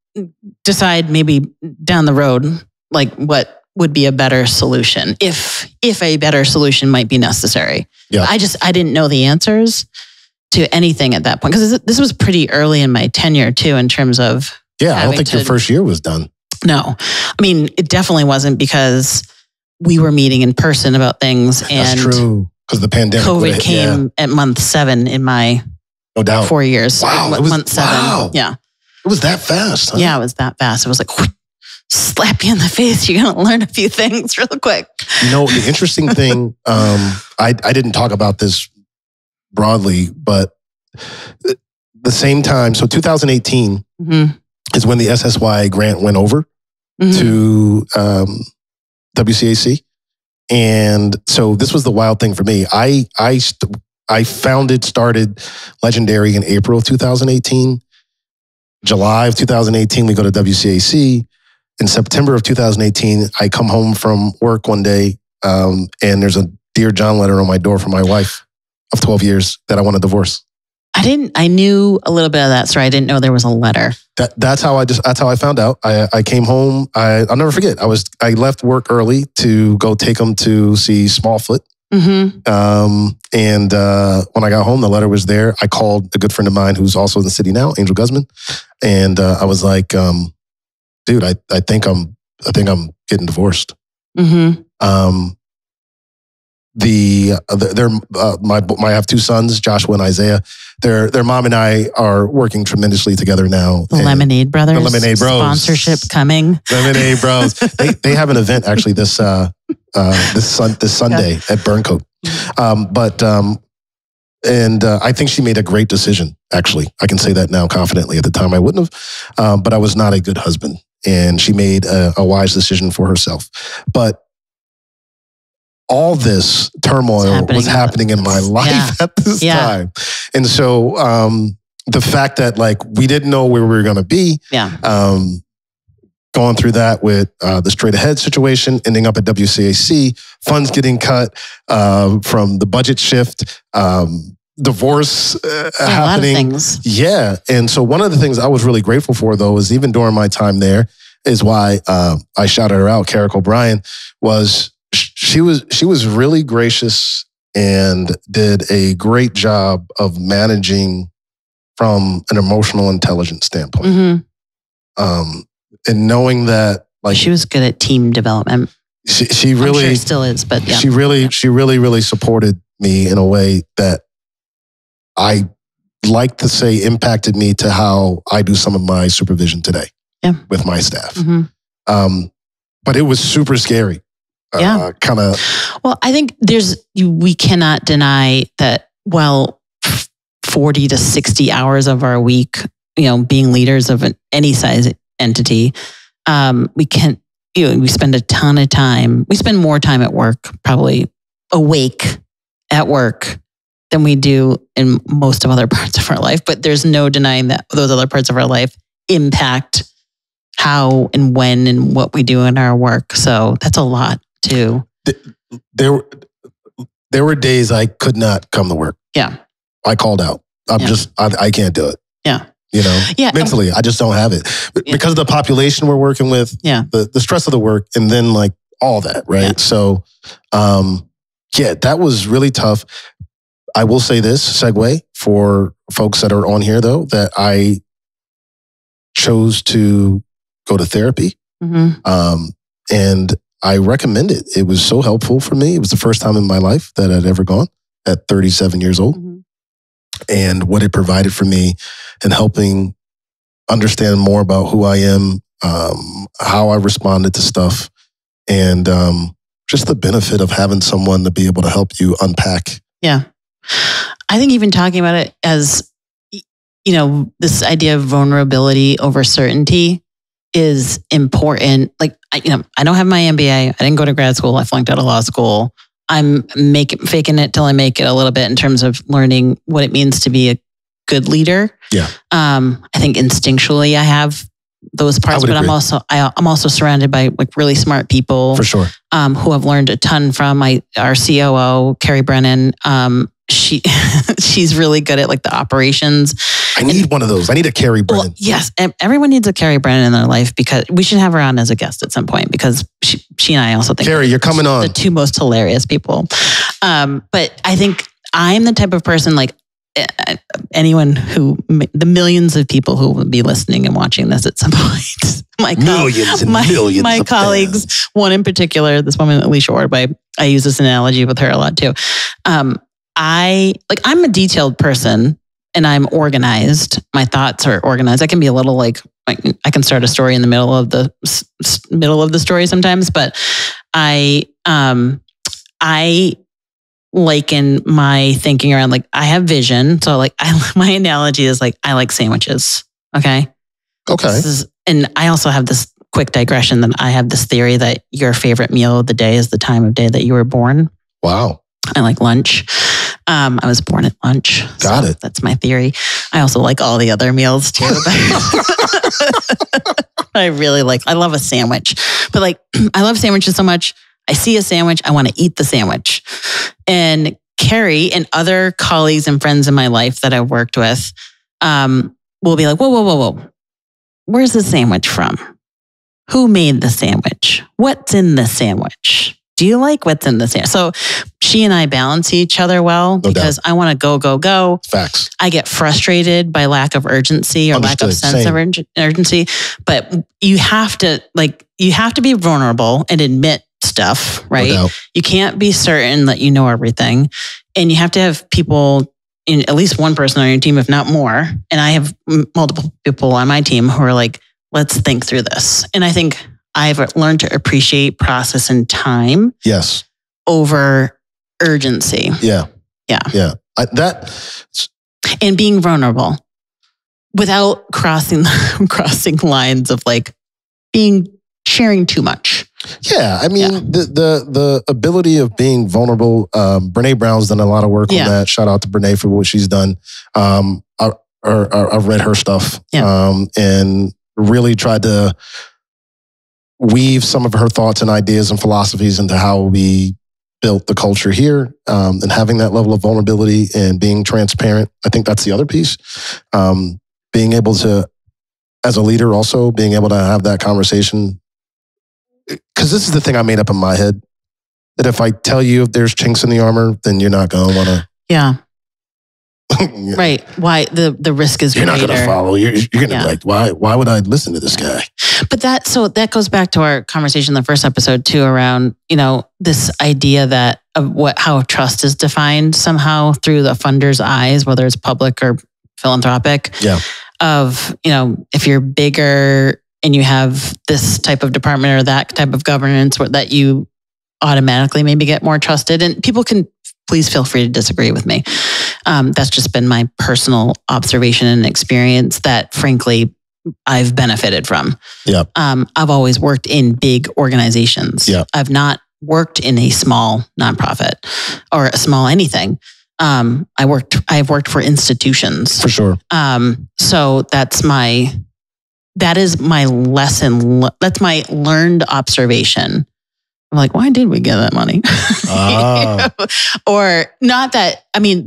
decide maybe down the road, like what would be a better solution if a better solution might be necessary. Yeah. I didn't know the answers to anything at that point because this was pretty early in my tenure too, in terms of. Yeah, I don't think your first year was done. No, I mean, it definitely wasn't because we were meeting in person about things. That's true. Because the pandemic. COVID came at month 7 in my 4 years. Wow. Month 7. Wow. Yeah. It was that fast, huh? Yeah, it was that fast. It was like, whoosh, slap you in the face. You're going to learn a few things real quick. You know, the interesting thing, I didn't talk about this broadly, but the same time, so 2018 is when the SSY grant went over to WCAC. And so this was the wild thing for me. I started Legendary in April of 2018. July of 2018, we go to WCAC. In September of 2018, I come home from work one day, and there's a Dear John letter on my door from my wife of 12 years that I want a divorce. I knew a little bit of that story. I didn't know there was a letter. That's how I found out. I came home. I'll never forget. I left work early to go take him to see Smallfoot. And when I got home, the letter was there. I called a good friend of mine who's also in the city now, Angel Guzman. And I was like, dude, I think I'm getting divorced. I have two sons, Joshua and Isaiah. Their mom and I are working tremendously together now. The Lemonade Brothers. The Lemonade Bros. Sponsorship coming. Lemonade Bros. They have an event actually this Sunday at Burncoat. I think she made a great decision, actually. I can say that now confidently. At the time I wouldn't have, but I was not a good husband. And she made a wise decision for herself. But all this turmoil was happening in my life at this time. And so the fact that like we didn't know where we were going to be, going through that with the straight ahead situation, ending up at WCAC, funds getting cut from the budget shift, divorce happening. A lot of things. Yeah. And so one of the things I was really grateful for, though, is even during my time there, is why I shouted her out, Carrick O'Brien, was she was really gracious and did a great job of managing from an emotional intelligence standpoint. And knowing that, like, she was good at team development. She really, I'm sure still is, but yeah. She really supported me in a way that I like to say impacted me to how I do some of my supervision today with my staff. But it was super scary. Kind of. Well, I think we cannot deny that, 40 to 60 hours of our week, being leaders of any size entity, we spend a ton of time. We spend more time at work, probably awake at work, than we do in most of other parts of our life. But there's no denying that those other parts of our life impact how and when and what we do in our work. So that's a lot too. There were days I could not come to work. Yeah. I called out. I can't do it. Yeah. Mentally, I just don't have it. Because of the population we're working with, the stress of the work, and then like all that, right? Yeah. So, that was really tough. I will say this, segue, for folks that are on here though, that I chose to go to therapy. And I recommend it. It was so helpful for me. It was the first time in my life that I'd ever gone at 37 years old. And what it provided for me in helping understand more about who I am, how I responded to stuff, and just the benefit of having someone to be able to help you unpack. Yeah. I think even talking about it as, this idea of vulnerability over certainty is important. Like, I don't have my MBA. I didn't go to grad school. I flunked out of law school. I'm faking it till I make it a little bit in terms of learning what it means to be a good leader. Yeah. I think instinctually I have those parts, but I'm also surrounded by like really smart people. For sure. Who have learned a ton from our COO, Carrie Brennan. She's really good at like the operations. I need one of those. I need a Carrie Brennan. Well, yes. Everyone needs a Carrie Brennan in their life, because we should have her on as a guest at some point, because she and I also think Carrie, you're coming on. The two most hilarious people. But I think I'm the type of person, like anyone the millions of people who will be listening and watching this at some point. Millions my colleagues, one in particular, this woman, Alicia Ordby, I use this analogy with her a lot too. I'm a detailed person, and I'm organized, my thoughts are organized. I can be a little like I can start a story in the middle of the story sometimes, but I liken my thinking around like I have vision. So like my analogy is like I like sandwiches. Okay. And I also have this quick digression that I have this theory that your favorite meal of the day is the time of day that you were born. Wow. I like lunch. I was born at lunch. Got it. That's my theory. I also like all the other meals too. I love a sandwich. But like, I love sandwiches so much. I see a sandwich, I want to eat the sandwich. And Carrie and other colleagues and friends in my life that I've worked with will be like, whoa. Where's the sandwich from? Who made the sandwich? What's in the sandwich? Do you like what's in the sandwich? So she and I balance each other well because I want to go. Facts. I get frustrated by lack of urgency or lack of sense of urgency. But you have to be vulnerable and admit stuff, right? No doubt. You can't be certain that you know everything. And you have to have people, at least one person on your team, if not more. And I have multiple people on my team who are like, let's think through this. And I think I've learned to appreciate process and time. Yes. Over urgency. Yeah. And being vulnerable without crossing lines of like sharing too much. Yeah, I mean the ability of being vulnerable. Brene Brown's done a lot of work on that. Shout out to Brene for what she's done. I've read her stuff and really tried to weave some of her thoughts and ideas and philosophies into how we built the culture here, and having that level of vulnerability and being transparent. I think that's the other piece. Being able to, as a leader, also being able to have that conversation. Because this is the thing I made up in my head, that if I tell you if there's chinks in the armor, then you're not going to want to. Yeah. Right. Why the risk is you're greater. Not going to follow. You're going to be like, why would I listen to this guy? But that goes back to our conversation in the first episode too, around, this idea that of how trust is defined somehow through the funder's eyes, whether it's public or philanthropic. Yeah. Of, if you're bigger and you have this type of department or that type of governance that you automatically maybe get more trusted. And people can please feel free to disagree with me. That's just been my personal observation and experience that frankly, I've benefited from. Yeah. I've always worked in big organizations. Yeah. I've not worked in a small nonprofit or a small anything. I've worked for institutions. For sure. So that is my lesson. That's my learned observation. I'm like, why did we get that money? Or not that, I mean,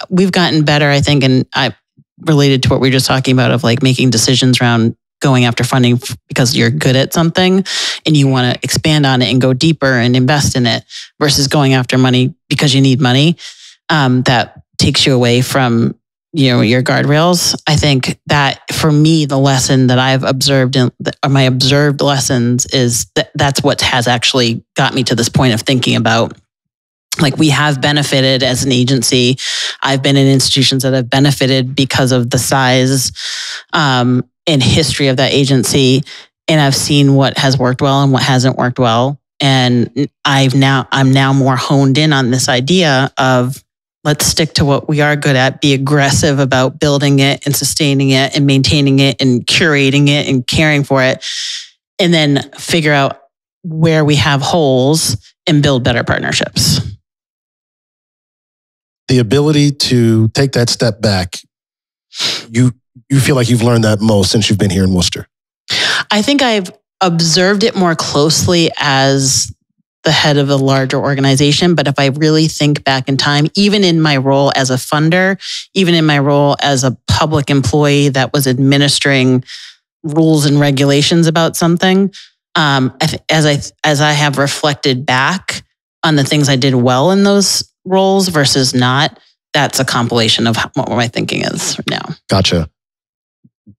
we've gotten better, I think. And I related to what we were just talking about of like making decisions around going after funding because you're good at something and you want to expand on it and go deeper and invest in it versus going after money because you need money. That takes you away from your guardrails. I think that for me, the lesson that I've observed or my observed lessons is that's what has actually got me to this point of thinking about, like, we have benefited as an agency. I've been in institutions that have benefited because of the size and history of that agency. And I've seen what has worked well and what hasn't worked well. And I'm now more honed in on this idea of, let's stick to what we are good at, be aggressive about building it and sustaining it and maintaining it and curating it and caring for it. And then figure out where we have holes and build better partnerships. The ability to take that step back, you feel like you've learned that most since you've been here in Worcester? I think I've observed it more closely as the head of a larger organization. But if I really think back in time, even in my role as a funder, even in my role as a public employee that was administering rules and regulations about something, as I have reflected back on the things I did well in those roles versus not, that's a compilation of what my thinking is now. Gotcha.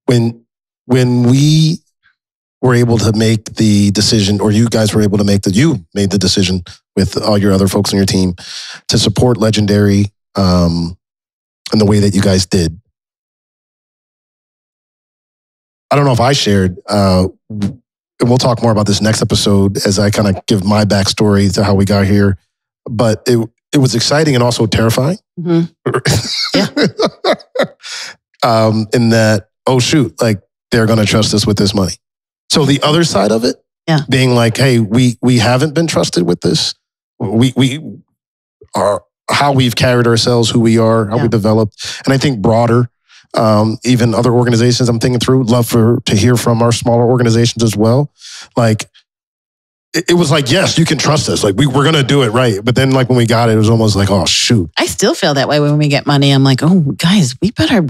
When we were able to make the decision, or you guys were able to you made the decision with all your other folks on your team to support Legendary in the way that you guys did. I don't know if I shared, and we'll talk more about this next episode as I kind of give my backstory to how we got here. But it was exciting and also terrifying. Mm-hmm. Yeah. In that, oh shoot, like they're going to trust us with this money. So the other side of it, being like, hey, we haven't been trusted with this. We are how we've carried ourselves, who we are, how we developed, and I think broader. Even other organizations I'm thinking through, love to hear from our smaller organizations as well. Like, it was like, yes, you can trust us. Like, we're going to do it right. But then like when we got it, it was almost like, oh, shoot. I still feel that way when we get money. I'm like, oh, guys, we better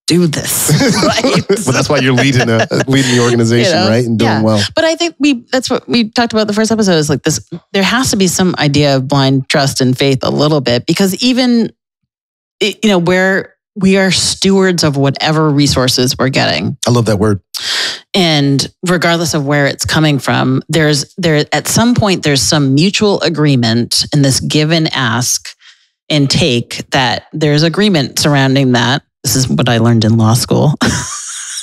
do this. Right? But that's why you're leading the organization, right? And doing well. But I think that's what we talked about the first episode is like this, there has to be some idea of blind trust and faith a little bit, because even, we are stewards of whatever resources we're getting. I love that word. And regardless of where it's coming from, there at some point there's some mutual agreement in this give and ask and take that there's agreement surrounding that. This is what I learned in law school.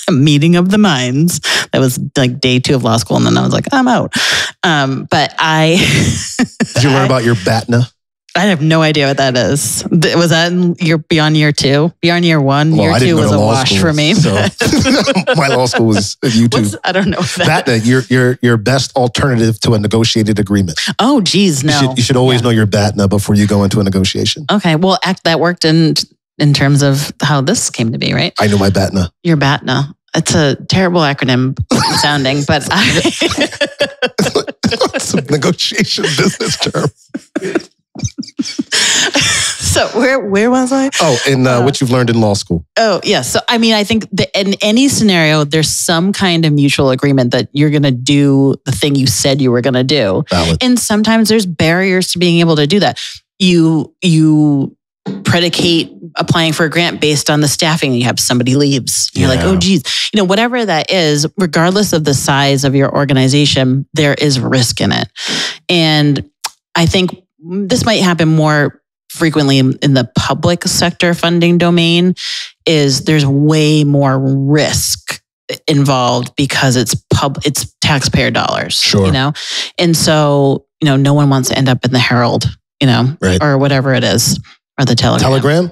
A meeting of the minds. That was like day 2 of law school, and then I was like, I'm out. But Did you learn about your BATNA? I have no idea what that is. Was that beyond year 2? Beyond year 1? Year 2 was a wash for me. So my law school was YouTube. I don't know what that is. Your best alternative to a negotiated agreement. Oh, geez, no. You should always know your BATNA before you go into a negotiation. Okay, well, that worked in terms of how this came to be, right? I know my BATNA. Your BATNA. It's a terrible acronym sounding, but it's a negotiation business term. So where was I? Oh, in what you've learned in law school. Oh, yeah. So, I mean, I think that in any scenario, there's some kind of mutual agreement that you're going to do the thing you said you were going to do. Valid. And sometimes there's barriers to being able to do that. You predicate applying for a grant based on the staffing, and you have somebody leaves. You're like, oh, geez. Whatever that is, regardless of the size of your organization, there is risk in it. And I think this might happen more frequently in the public sector funding domain, is there's way more risk involved because it's taxpayer dollars. Sure. And so, no one wants to end up in the Herald, right, or whatever it is, or the Telegram. Telegram?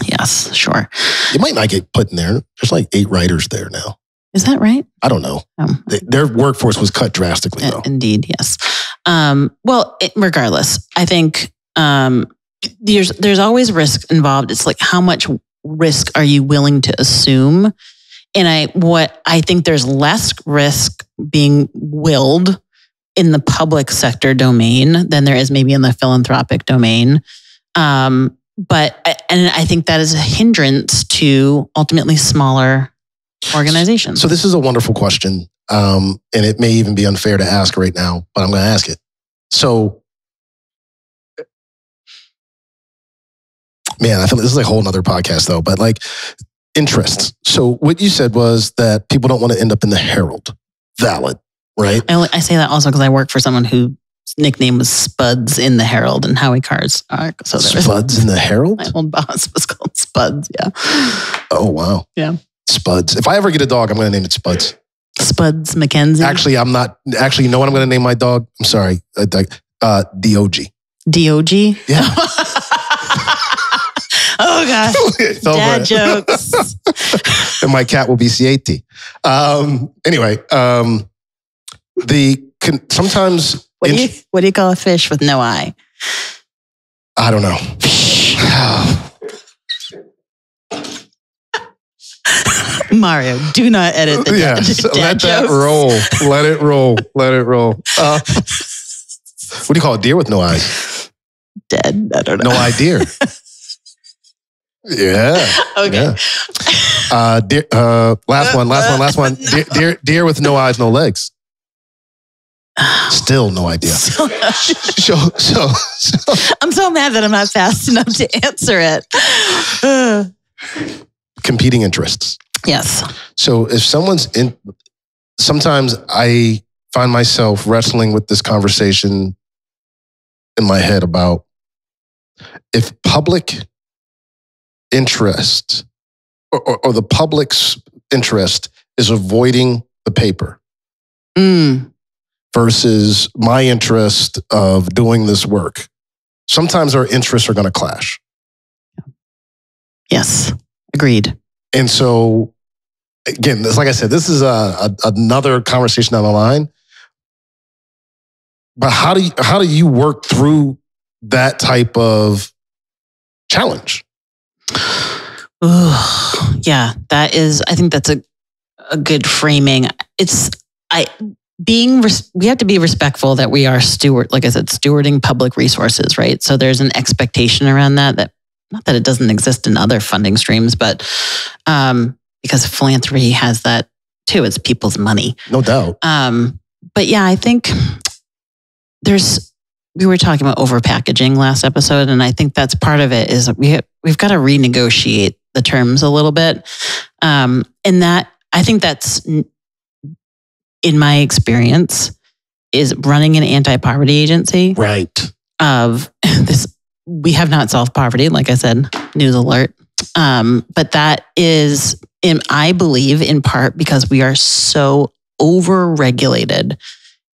Yes, sure. You might not get put in there. There's like 8 writers there now. Is that right? I don't know. Their workforce was cut drastically, though. Indeed, yes. Regardless, I think there's always risk involved. It's like, how much risk are you willing to assume? And I think there's less risk being willed in the public sector domain than there is maybe in the philanthropic domain. But I think that is a hindrance to ultimately smaller organizations. So this is a wonderful question. And it may even be unfair to ask right now, but I'm going to ask it. So, man, I feel this is like a whole nother podcast though, but like interests. So what you said was that people don't want to end up in the Herald. Valid, right? I say that also because I work for someone whose nickname was Spuds in the Herald and Howie Carr's. So Spuds in the Herald? My old boss was called Spuds, yeah. Oh, wow. Yeah. Spuds. If I ever get a dog, I'm going to name it Spuds. Spuds McKenzie? Actually, I'm not. Actually, you know what I'm going to name my dog? I'm sorry. DOG. DOG? Yeah. Oh, gosh. Dad jokes. And my cat will be CAT. Anyway, sometimes... What do you call a fish with no eye? I don't know. Mario, do not edit the dad let that roll. Let it roll. Let it roll. What do you call a deer with no eyes? Dead. I don't know. No eye deer. Yeah. Okay. Yeah. Last one. Deer with no eyes, no legs. Still no idea. So I'm so mad that I'm not fast enough to answer it. Competing interests. Yes. So if someone's in, sometimes I find myself wrestling with this conversation in my head about if public interest or the public's interest is avoiding the paper versus my interest of doing this work, sometimes our interests are going to clash. Yes, agreed. And so, again, like I said, this is another conversation down the line. But how do you work through that type of challenge? Yeah, I think that's a good framing. We have to be respectful that we are stewarding public resources, right? So there's an expectation around that not that it doesn't exist in other funding streams, but because philanthropy has that too. It's people's money. No doubt. But yeah, I think we were talking about overpackaging last episode, and I think that's part of it is we've got to renegotiate the terms a little bit. And that, I think that's, in my experience, is running an anti-poverty agency. Right. Of this, we have not solved poverty, like I said, news alert. But that is, I believe, in part because we are so over-regulated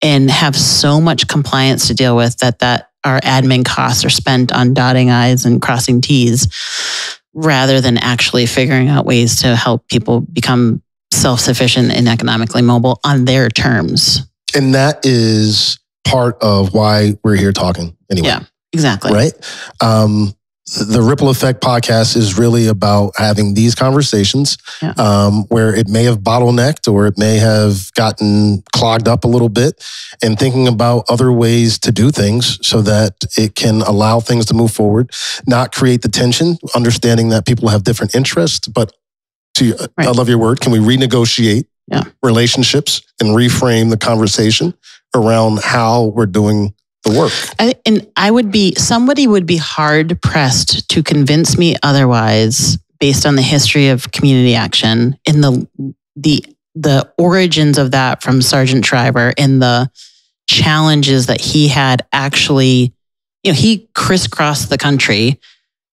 and have so much compliance to deal with that our admin costs are spent on dotting I's and crossing T's rather than actually figuring out ways to help people become self-sufficient and economically mobile on their terms. And that is part of why we're here talking anyway. Yeah, exactly. Right? The Ripple Effect podcast is really about having these conversations where it may have bottlenecked or it may have gotten clogged up a little bit, and thinking about other ways to do things so that it can allow things to move forward, not create the tension, understanding that people have different interests. But I love your word, can we renegotiate relationships and reframe the conversation around how we're doing the work? Somebody would be hard pressed to convince me otherwise, based on the history of community action and the origins of that from Sergeant Shriver and the challenges that he had actually, he crisscrossed the country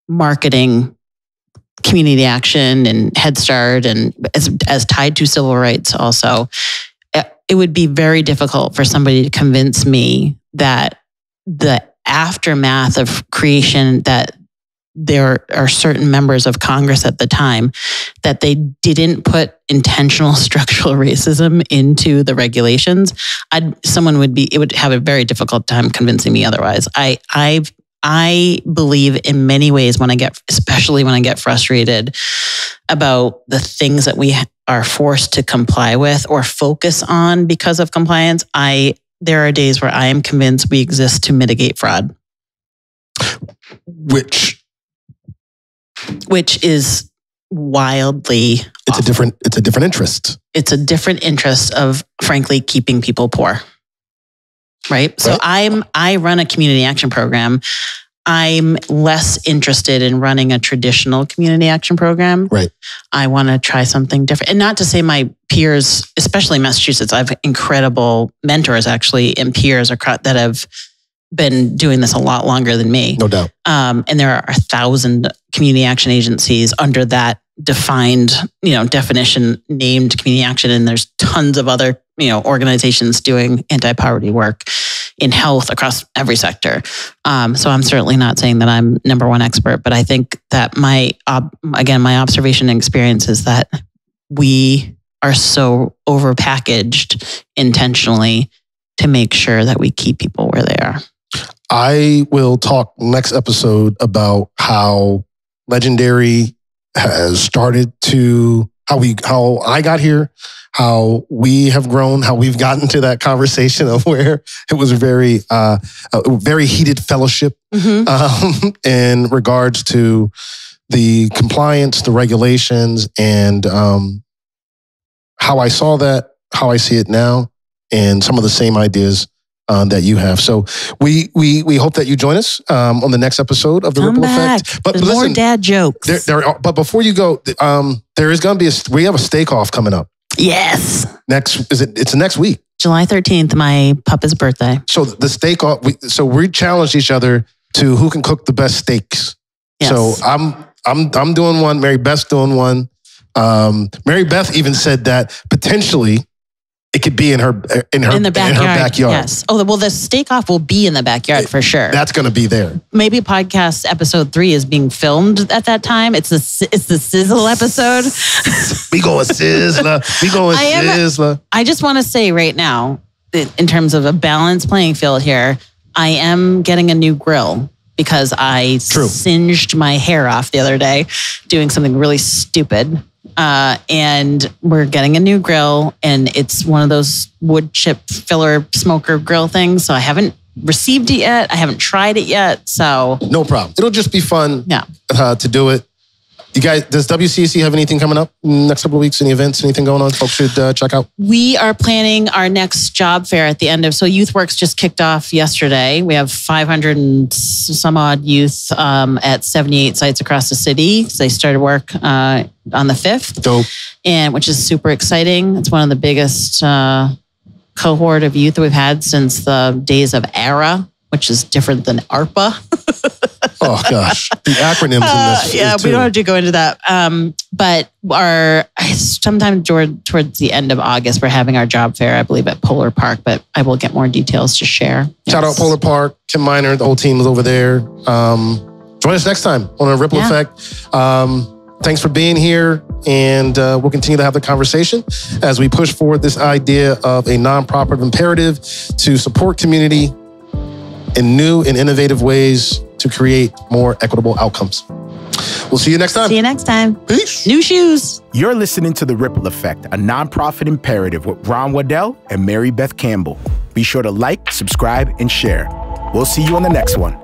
marketing community action and Head Start, and as tied to civil rights also. It would be very difficult for somebody to convince me that the aftermath of creation, that there are certain members of Congress at the time that they didn't put intentional structural racism into the regulations. It would have a very difficult time convincing me otherwise. I believe in many ways especially when I get frustrated about the things that we are forced to comply with or focus on because of compliance, there are days where I am convinced we exist to mitigate fraud. Which is wildly it's a different interest. It's a different interest of, frankly, keeping people poor. Right? So I run a community action program. I'm less interested in running a traditional community action program. Right. I want to try something different. And not to say my peers, especially in Massachusetts, I have incredible mentors actually and peers that have been doing this a lot longer than me. No doubt. And there are 1,000 community action agencies under that defined, definition named community action. And there's tons of other, organizations doing anti-poverty work in health across every sector. So I'm certainly not saying that I'm number one expert, but I think that my observation and experience is that we are so overpackaged intentionally to make sure that we keep people where they are. I will talk next episode about how Legendary has started to, how I got here, how we have grown, how we've gotten to that conversation of where it was a very heated fellowship in regards to the compliance, the regulations, and how I saw that, how I see it now, and some of the same ideas that you have. So we hope that you join us on the next episode of the Ripple Effect. But listen, more dad jokes. But before you go, there is going to be we have a steak off coming up. Yes. It's next week. July 13th, my pupp's birthday. So the steak off. So we challenged each other to who can cook the best steaks. Yes. So I'm doing one. Marybeth's doing one. Marybeth even said that potentially it could be in her backyard. Yes. Oh, well, the steak off will be in the backyard for sure. That's going to be there. Maybe podcast episode 3 is being filmed at that time. It's the sizzle episode. We going sizzler. We going sizzler. I just want to say right now, in terms of a balanced playing field here, I am getting a new grill because I singed my hair off the other day doing something really stupid. And we're getting a new grill, and it's one of those wood chip filler smoker grill things. So I haven't received it yet. I haven't tried it yet. So no problem. It'll just be fun to do it. You guys, does WCAC have anything coming up in the next couple of weeks? Any events, anything going on folks should check out? We are planning our next job fair at the end of, so YouthWorks just kicked off yesterday. We have 500 and some odd youth at 78 sites across the city. So they started work on the 5th. Dope. And which is super exciting. It's one of the biggest cohort of youth that we've had since the days of ARA, which is different than ARPA. Oh gosh, the acronyms in this. Yeah, we don't have to go into that. But sometime towards the end of August, we're having our job fair, I believe, at Polar Park. But I will get more details to share. Shout out Polar Park, Kim Miner, the whole team is over there. Join us next time on a Ripple Effect. Thanks for being here, and we'll continue to have the conversation as we push forward this idea of a nonprofit imperative to support community in new and innovative ways to create more equitable outcomes. We'll see you next time. See you next time. Peace. New shoes. You're listening to The Ripple Effect, a nonprofit imperative with Ron Waddell and Marybeth Campbell. Be sure to like, subscribe, and share. We'll see you on the next one.